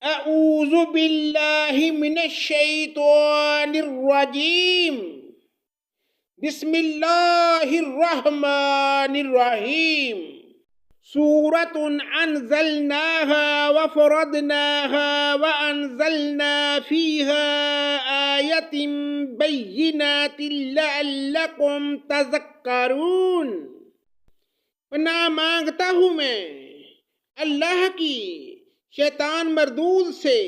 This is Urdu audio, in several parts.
اعوذ باللہ من الشیطان الرجیم بسم اللہ الرحمن الرحیم سورۃ انزلناها وفرضناها وانزلنا فیها آیۃ بینات لعلکم تذکرون۔ پناہ مانگتا ہوں میں اللہ کی شیطان مردود سے،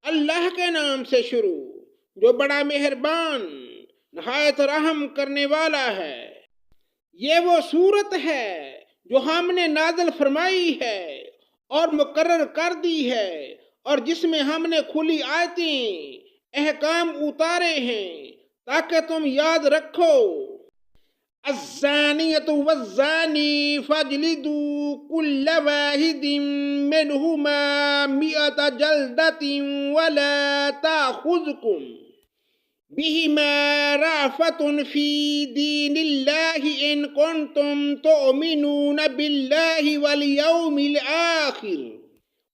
اللہ کے نام سے شروع جو بڑا مہربان نہایت رحم کرنے والا ہے۔ یہ وہ صورت ہے جو ہم نے نازل فرمائی ہے اور مقرر کر دی ہے، اور جس میں ہم نے کھلی آیتیں احکام اتارے ہیں تاکہ تم یاد رکھو۔ الزانیۃ والزانی فاجلدوا کل واحد منہما مئۃ جلدۃ ولا تأخذکم بہما رأفۃ فی دین اللہ ان کنتم تؤمنون باللہ والیوم الآخر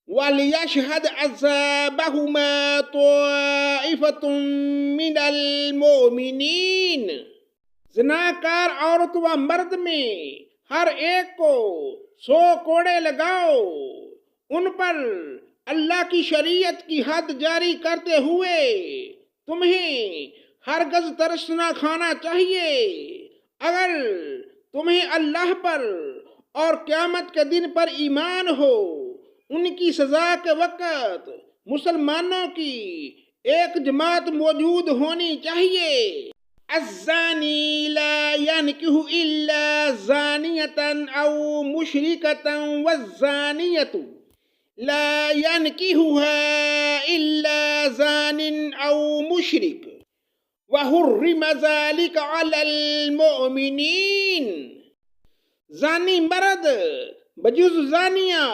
ولیشہد عذابہما طائفۃ من المؤمنین۔ زناکار عورت و مرد میں ہر ایک کو 100 کوڑے لگاؤ، ان پر اللہ کی شریعت کی حد جاری کرتے ہوئے تمہیں ہرگز ترس نہ کھانا چاہیے۔ اگر تمہیں اللہ پر اور قیامت کے دن پر ایمان ہو، ان کی سزا کے وقت مسلمانوں کی ایک جماعت موجود ہونی چاہیے۔ الزانی لا ينكح الا زانیة او مشرکة والزانیة لا ينكحها الا زان او مشرک وحرم ذلك على المؤمنین۔ زانی مرد بجز زانیہ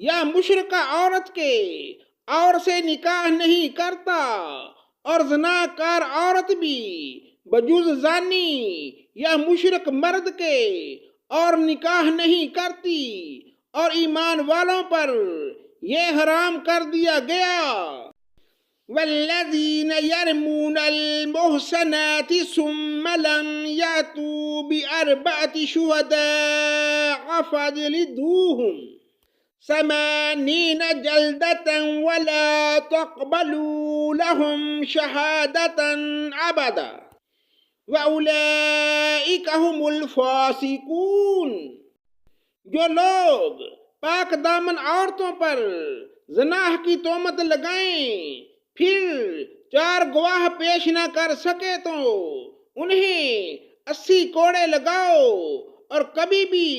یا مشرکہ عورت کے اور سے نکاح نہیں کرتا، اور زناکار عورت بھی بجز زانی یا مشرک مرد کے اور نکاح نہیں کرتی، اور ایمان والوں پر یہ حرام کر دیا گیا۔ والذین یرمون المحصنات ثم لم یأتوا بأربعة شہداء فاجلدوہم 80 جلدة ولا تقبلوا لهم شہادة ابدا وَأُولَئِكَ هُمُ الْفَاسِقُونَ۔ جو لوگ پاک دامن عورتوں پر زناح کی تہمت لگائیں پھر 4 گواہ پیش نہ کر سکے تو انہیں 80 کوڑے لگاؤ، اور کبھی بھی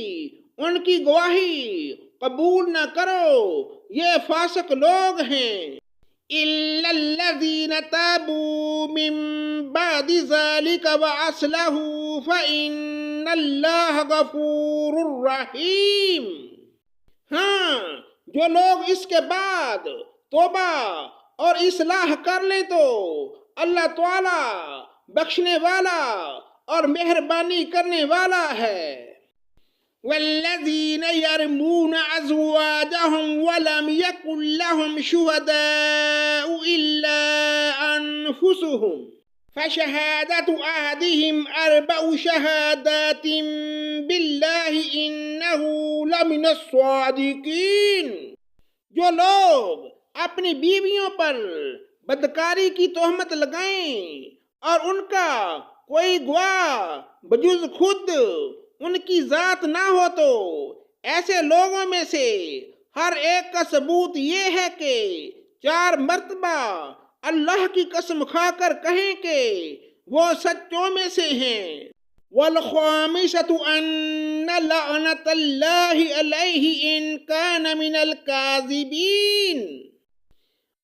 ان کی گواہی قبول نہ کرو، یہ فاسق لوگ ہیں۔ إِلَّا الَّذِينَ تَابُوا مِن بَعْدِ ذَلِكَ وَأَصْلَحُوا فَإِنَّ اللَّهَ غَفُورٌ رَحِيمٌ۔ ہاں، جو لوگ اس کے بعد توبہ اور اصلاح کر لیں تو اللہ تعالی بخشنے والا اور مہربانی کرنے والا ہے۔ والذین یرمون ازواجهم ولم یکن لهم شہداء الا انفسهم فشہادۃ احدهم 4 شہادات باللہ انہ لمن الصادقین۔ جو لوگ اپنی بیویوں پر بدکاری کی تہمت لگائیں اور ان کا کوئی گواہ بجز خود ان کی ذات نہ ہو تو ایسے لوگوں میں سے ہر ایک کا ثبوت یہ ہے کہ 4 مرتبہ اللہ کی قسم کھا کر کہیں کہ وہ سچوں میں سے ہیں۔ وَالْخَامِسَةُ أَنَّ لَعْنَةَ اللَّهِ عَلَيْهِ إِن كَانَ مِنَ الْكَاذِبِينَ۔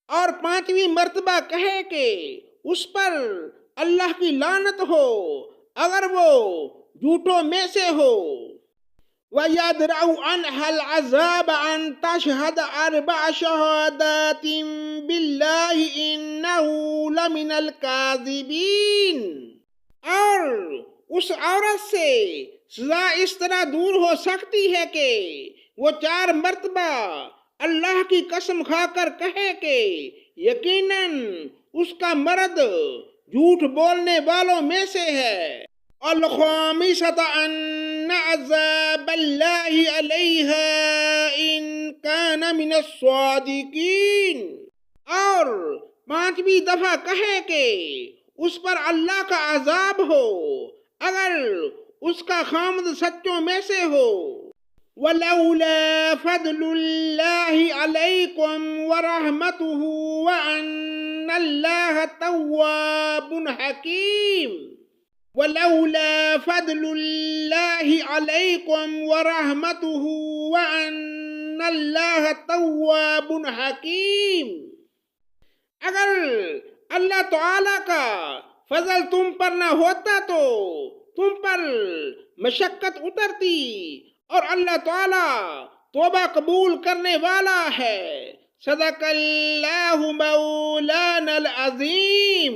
اور 5ویں مرتبہ کہے کہ اس پر اللہ کی لعنت ہو اگر وہ جھوٹوں میں سے ہو۔ وَيَدْرَأُ عَنْهَا الْعَذَابَ أَن تَشْهَدَ 4 شَهَادَاتٍ بِاللَّهِ إِنَّهُ لَمِنَ الْكَاذِبِينَ۔ اور اس عورت سے سزا اس طرح دور ہو سکتی ہے کہ وہ 4 مرتبہ اللہ کی قسم کھا کر کہے کہ یقیناً اس کا مرد جھوٹ بولنے والوں میں سے ہے۔ الخامسۃ ان عذاب اللہ علیہا ان کان من الصادقین، اور پانچویں دفعہ کہے کہ اس پر اللہ کا عذاب ہو اگر اس کا خامد سچوں میں سے ہو۔ وَلَوْلَا فَضْلُ اللَّهِ عَلَيْكُمْ وَرَحْمَتُهُ وَأَنَّ اللَّهَ تَوَّابٌ حَكِيمٌ وَلَوْلَا فَضْلُ اللَّهِ عَلَيْكُمْ وَرَحْمَتُهُ وَأَنَّ اللَّهَ تَوَّابٌ حَكِيمٌ، اگر اللہ تعالیٰ کا فضل تم پر نہ ہوتا تو تم پر مشقت اترتی، اور اللہ تعالیٰ توبہ قبول کرنے والا ہے۔ صدق اللہ مولانا العظیم۔